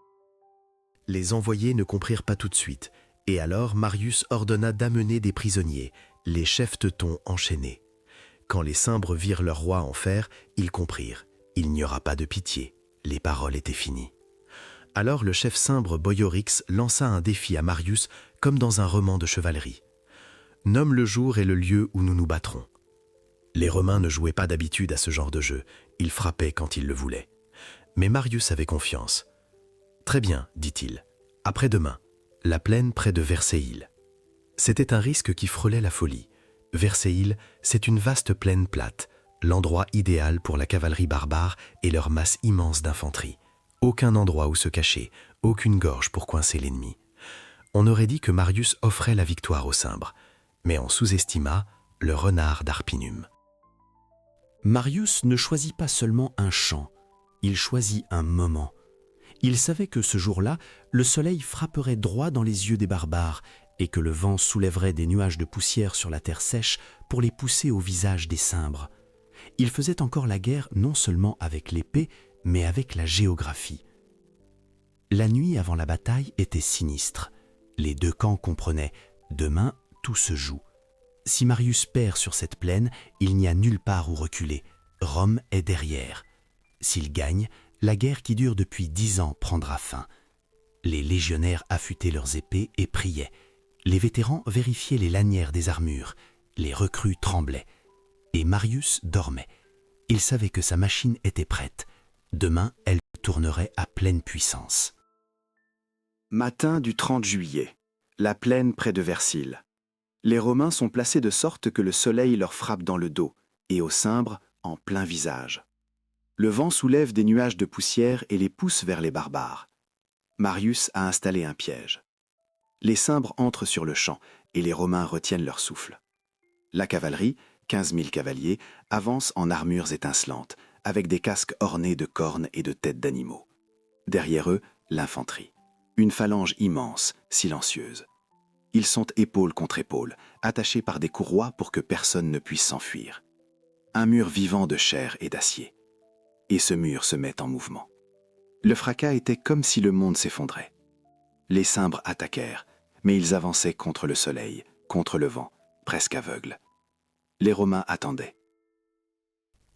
Les envoyés ne comprirent pas tout de suite, et alors Marius ordonna d'amener des prisonniers, les chefs teutons enchaînés. Quand les Cimbres virent leur roi en fer, ils comprirent. Il n'y aura pas de pitié, les paroles étaient finies. Alors le chef Cimbre Boiorix lança un défi à Marius comme dans un roman de chevalerie. « Nomme le jour et le lieu où nous nous battrons. » Les Romains ne jouaient pas d'habitude à ce genre de jeu, ils frappaient quand ils le voulaient. Mais Marius avait confiance. « Très bien, dit-il, après-demain, la plaine près de Verceil. » C'était un risque qui frôlait la folie. Verceil, c'est une vaste plaine plate, l'endroit idéal pour la cavalerie barbare et leur masse immense d'infanterie. Aucun endroit où se cacher, aucune gorge pour coincer l'ennemi. On aurait dit que Marius offrait la victoire aux Cimbres, mais on sous-estima le renard d'Arpinum. Marius ne choisit pas seulement un champ, il choisit un moment. Il savait que ce jour-là, le soleil frapperait droit dans les yeux des barbares et que le vent soulèverait des nuages de poussière sur la terre sèche pour les pousser au visage des Cimbres. Il faisait encore la guerre non seulement avec l'épée, mais avec la géographie. La nuit avant la bataille était sinistre. Les deux camps comprenaient « demain, tout se joue ». Si Marius perd sur cette plaine, il n'y a nulle part où reculer. Rome est derrière. S'il gagne, la guerre qui dure depuis 10 ans prendra fin. Les légionnaires affûtaient leurs épées et priaient. Les vétérans vérifiaient les lanières des armures. Les recrues tremblaient. Et Marius dormait. Il savait que sa machine était prête. Demain, elle tournerait à pleine puissance. Matin du 30 juillet, la plaine près de Verceil. Les Romains sont placés de sorte que le soleil leur frappe dans le dos et aux Cimbres en plein visage. Le vent soulève des nuages de poussière et les pousse vers les barbares. Marius a installé un piège. Les Cimbres entrent sur le champ et les Romains retiennent leur souffle. La cavalerie, 15 000 cavaliers, avance en armures étincelantes, avec des casques ornés de cornes et de têtes d'animaux. Derrière eux, l'infanterie. Une phalange immense, silencieuse. Ils sont épaule contre épaule, attachés par des courroies pour que personne ne puisse s'enfuir. Un mur vivant de chair et d'acier. Et ce mur se met en mouvement. Le fracas était comme si le monde s'effondrait. Les Cimbres attaquèrent, mais ils avançaient contre le soleil, contre le vent, presque aveugles. Les Romains attendaient.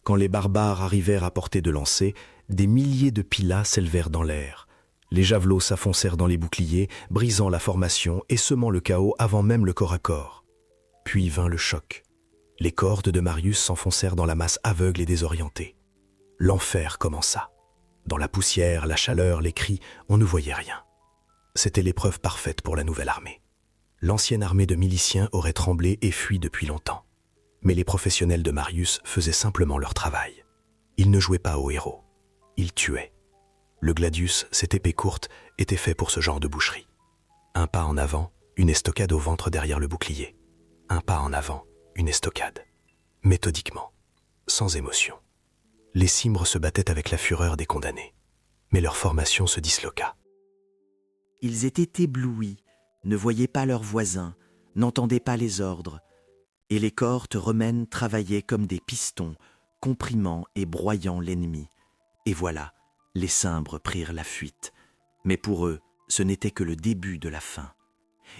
Quand les barbares arrivèrent à portée de lancer, des milliers de pilas s'élevèrent dans l'air. Les javelots s'affoncèrent dans les boucliers, brisant la formation et semant le chaos avant même le corps à corps. Puis vint le choc. Les cordes de Marius s'enfoncèrent dans la masse aveugle et désorientée. L'enfer commença. Dans la poussière, la chaleur, les cris, on ne voyait rien. C'était l'épreuve parfaite pour la nouvelle armée. L'ancienne armée de miliciens aurait tremblé et fui depuis longtemps. Mais les professionnels de Marius faisaient simplement leur travail. Ils ne jouaient pas aux héros. Ils tuaient. Le gladius, cette épée courte, était fait pour ce genre de boucherie. Un pas en avant, une estocade au ventre derrière le bouclier. Un pas en avant, une estocade. Méthodiquement, sans émotion. Les Cimbres se battaient avec la fureur des condamnés. Mais leur formation se disloqua. Ils étaient éblouis, ne voyaient pas leurs voisins, n'entendaient pas les ordres, et les cohortes romaines travaillaient comme des pistons, comprimant et broyant l'ennemi. Et voilà, les Cimbres prirent la fuite. Mais pour eux, ce n'était que le début de la fin.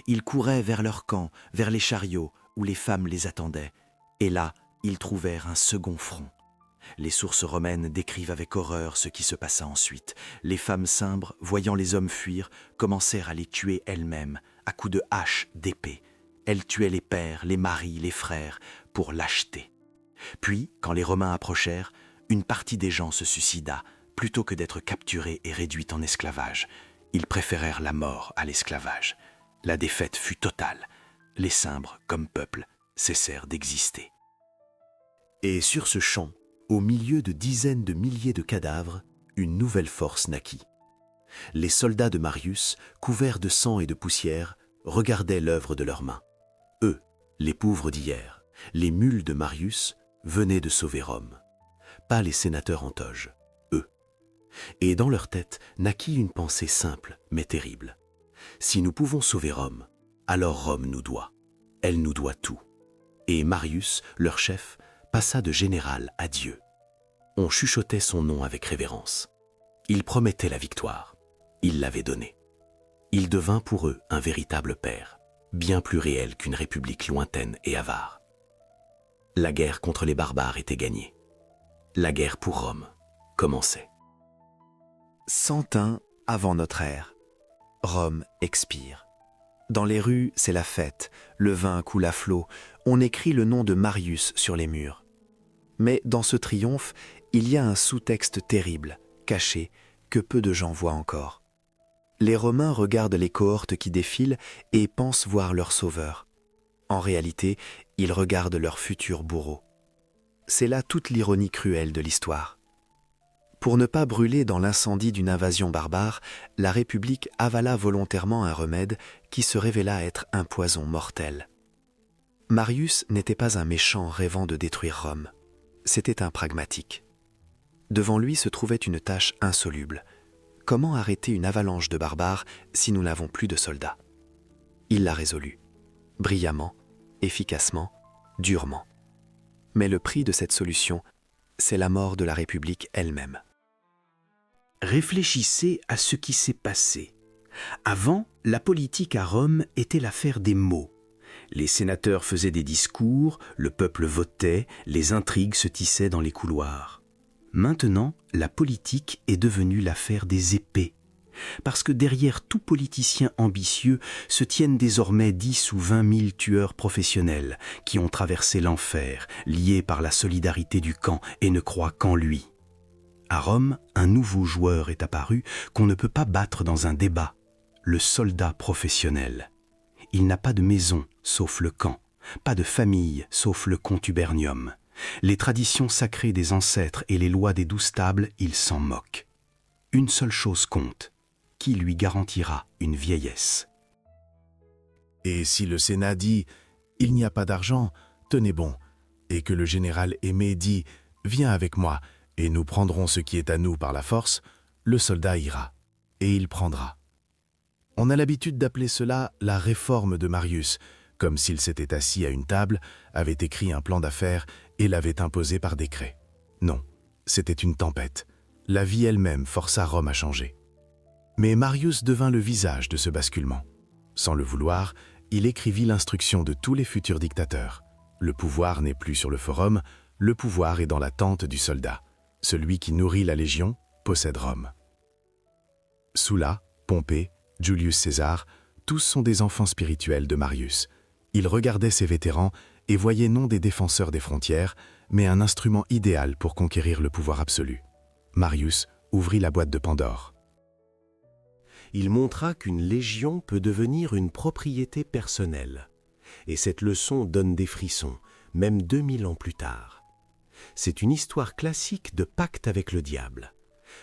Ils couraient vers leur camp, vers les chariots, où les femmes les attendaient. Et là, ils trouvèrent un second front. Les sources romaines décrivent avec horreur ce qui se passa ensuite. Les femmes Cimbres, voyant les hommes fuir, commencèrent à les tuer elles-mêmes, à coups de hache, d'épée. Elles tuaient les pères, les maris, les frères, pour lâcheté. Puis, quand les Romains approchèrent, une partie des gens se suicida, plutôt que d'être capturés et réduits en esclavage. Ils préférèrent la mort à l'esclavage. La défaite fut totale. Les Cimbres, comme peuple, cessèrent d'exister. Et sur ce champ, au milieu de dizaines de milliers de cadavres, une nouvelle force naquit. Les soldats de Marius, couverts de sang et de poussière, regardaient l'œuvre de leurs mains. Eux, les pauvres d'hier, les mules de Marius, venaient de sauver Rome. Pas les sénateurs en toge, eux. Et dans leur tête naquit une pensée simple mais terrible. Si nous pouvons sauver Rome, alors Rome nous doit. Elle nous doit tout. Et Marius, leur chef, passa de général à Dieu. On chuchotait son nom avec révérence. Il promettait la victoire. Il l'avait donnée. Il devint pour eux un véritable père, bien plus réel qu'une république lointaine et avare. La guerre contre les barbares était gagnée. La guerre pour Rome commençait. 101 avant notre ère. Rome expire. Dans les rues, c'est la fête, le vin coule à flot, on écrit le nom de Marius sur les murs. Mais dans ce triomphe, il y a un sous-texte terrible, caché, que peu de gens voient encore. Les Romains regardent les cohortes qui défilent et pensent voir leur sauveur. En réalité, ils regardent leur futur bourreau. C'est là toute l'ironie cruelle de l'histoire. Pour ne pas brûler dans l'incendie d'une invasion barbare, la République avala volontairement un remède qui se révéla être un poison mortel. Marius n'était pas un méchant rêvant de détruire Rome. C'était un pragmatique. Devant lui se trouvait une tâche insoluble. Comment arrêter une avalanche de barbares si nous n'avons plus de soldats? Il l'a résolue. Brillamment, efficacement, durement. Mais le prix de cette solution, c'est la mort de la République elle-même. Réfléchissez à ce qui s'est passé. Avant, la politique à Rome était l'affaire des mots. Les sénateurs faisaient des discours, le peuple votait, les intrigues se tissaient dans les couloirs. Maintenant, la politique est devenue l'affaire des épées. Parce que derrière tout politicien ambitieux se tiennent désormais 10 ou 20 000 tueurs professionnels qui ont traversé l'enfer, liés par la solidarité du camp et ne croient qu'en lui. À Rome, un nouveau joueur est apparu qu'on ne peut pas battre dans un débat, le soldat professionnel. Il n'a pas de maison, sauf le camp, pas de famille, sauf le contubernium. Les traditions sacrées des ancêtres et les lois des 12 tables, il s'en moque. Une seule chose compte, qui lui garantira une vieillesse. Et si le Sénat dit « Il n'y a pas d'argent, tenez bon », et que le général Aimé dit « Viens avec moi, et nous prendrons ce qui est à nous par la force », le soldat ira, et il prendra. On a l'habitude d'appeler cela la réforme de Marius, comme s'il s'était assis à une table, avait écrit un plan d'affaires et l'avait imposé par décret. Non, c'était une tempête. La vie elle-même força Rome à changer. Mais Marius devint le visage de ce basculement. Sans le vouloir, il écrivit l'instruction de tous les futurs dictateurs. Le pouvoir n'est plus sur le forum, le pouvoir est dans la tente du soldat. Celui qui nourrit la légion possède Rome. Sulla, Pompée, Julius César, tous sont des enfants spirituels de Marius. Il regardait ces vétérans et voyait non des défenseurs des frontières, mais un instrument idéal pour conquérir le pouvoir absolu. Marius ouvrit la boîte de Pandore. Il montra qu'une légion peut devenir une propriété personnelle. Et cette leçon donne des frissons, même 2000 ans plus tard. C'est une histoire classique de pacte avec le diable.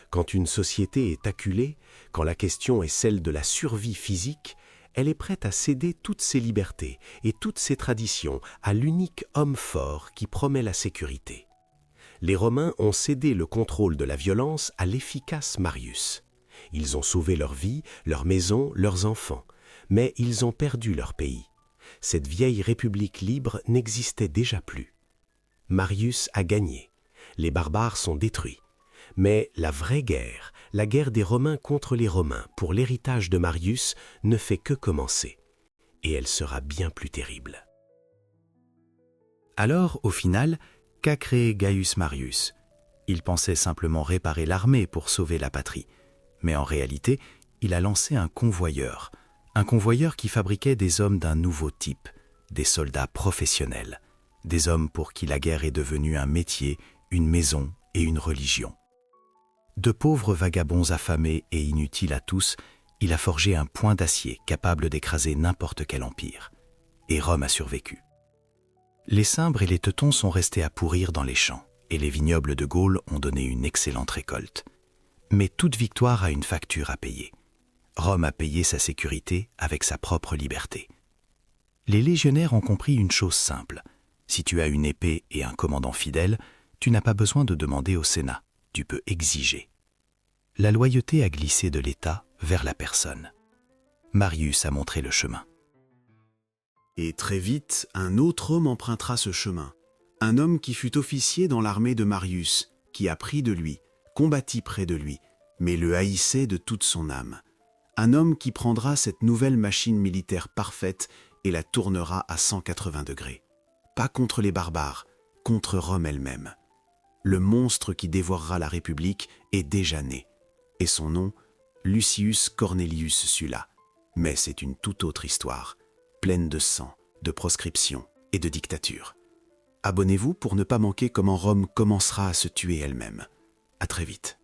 Quand une société est acculée, quand la question est celle de la survie physique, elle est prête à céder toutes ses libertés et toutes ses traditions à l'unique homme fort qui promet la sécurité. Les Romains ont cédé le contrôle de la violence à l'efficace Marius. Ils ont sauvé leur vie, leur maison, leurs enfants, mais ils ont perdu leur pays. Cette vieille république libre n'existait déjà plus. Marius a gagné. Les barbares sont détruits. Mais la vraie guerre, la guerre des Romains contre les Romains pour l'héritage de Marius, ne fait que commencer. Et elle sera bien plus terrible. Alors, au final, qu'a créé Gaius Marius? Il pensait simplement réparer l'armée pour sauver la patrie. Mais en réalité, il a lancé un convoyeur qui fabriquait des hommes d'un nouveau type, des soldats professionnels, des hommes pour qui la guerre est devenue un métier, une maison et une religion. De pauvres vagabonds affamés et inutiles à tous, il a forgé un poing d'acier capable d'écraser n'importe quel empire. Et Rome a survécu. Les Cimbres et les Teutons sont restés à pourrir dans les champs, et les vignobles de Gaule ont donné une excellente récolte. Mais toute victoire a une facture à payer. Rome a payé sa sécurité avec sa propre liberté. Les légionnaires ont compris une chose simple. Si tu as une épée et un commandant fidèle, tu n'as pas besoin de demander au Sénat. Tu peux exiger. La loyauté a glissé de l'État vers la personne. Marius a montré le chemin. Et très vite, un autre homme empruntera ce chemin. Un homme qui fut officier dans l'armée de Marius, qui apprit de lui, combattit près de lui, mais le haïssait de toute son âme. Un homme qui prendra cette nouvelle machine militaire parfaite et la tournera à 180 degrés. Pas contre les barbares, contre Rome elle-même. Le monstre qui dévorera la République est déjà né. Et son nom, Lucius Cornelius Sulla. Mais c'est une toute autre histoire, pleine de sang, de proscription et de dictature. Abonnez-vous pour ne pas manquer comment Rome commencera à se tuer elle-même. À très vite.